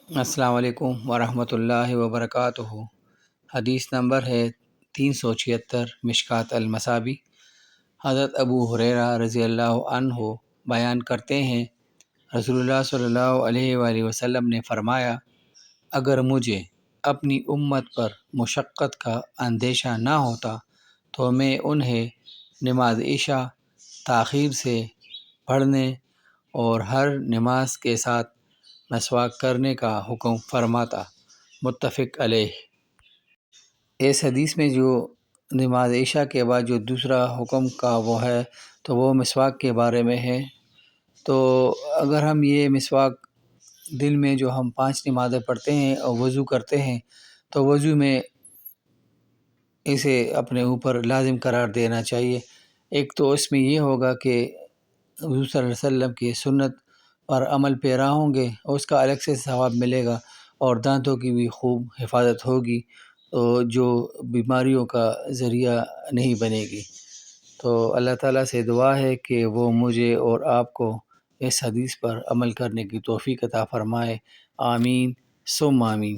السلام علیکم ورحمۃ اللہ وبرکاتہ۔ حدیث نمبر ہے 376، مشکوٰۃ المصابیح۔ حضرت ابو ہریرہ رضی اللہ عنہ بیان کرتے ہیں، رسول اللہ صلی اللہ علیہ وآلہ وسلم نے فرمایا، اگر مجھے اپنی امت پر مشقت کا اندیشہ نہ ہوتا تو میں انہیں نماز عشاء تاخیر سے پڑھنے اور ہر نماز کے ساتھ مسواک کرنے کا حکم فرماتا۔ متفق علیہ۔ اس حدیث میں جو نماز عشاء کے بعد جو دوسرا حکم کا وہ ہے تو وہ مسواک کے بارے میں ہے۔ تو اگر ہم یہ مسواک دن میں جو ہم 5 نمازیں پڑھتے ہیں اور وضو کرتے ہیں تو وضو میں اسے اپنے اوپر لازم قرار دینا چاہیے۔ ایک تو اس میں یہ ہوگا کہ حضور صلی اللہ علیہ وسلم کی سنت پر عمل پیرا ہوں گے، اور اس کا الگ سے ثواب ملے گا، اور دانتوں کی بھی خوب حفاظت ہوگی، جو بیماریوں کا ذریعہ نہیں بنے گی۔ تو اللہ تعالیٰ سے دعا ہے کہ وہ مجھے اور آپ کو اس حدیث پر عمل کرنے کی توفیق عطا فرمائے۔ آمین ثم آمین۔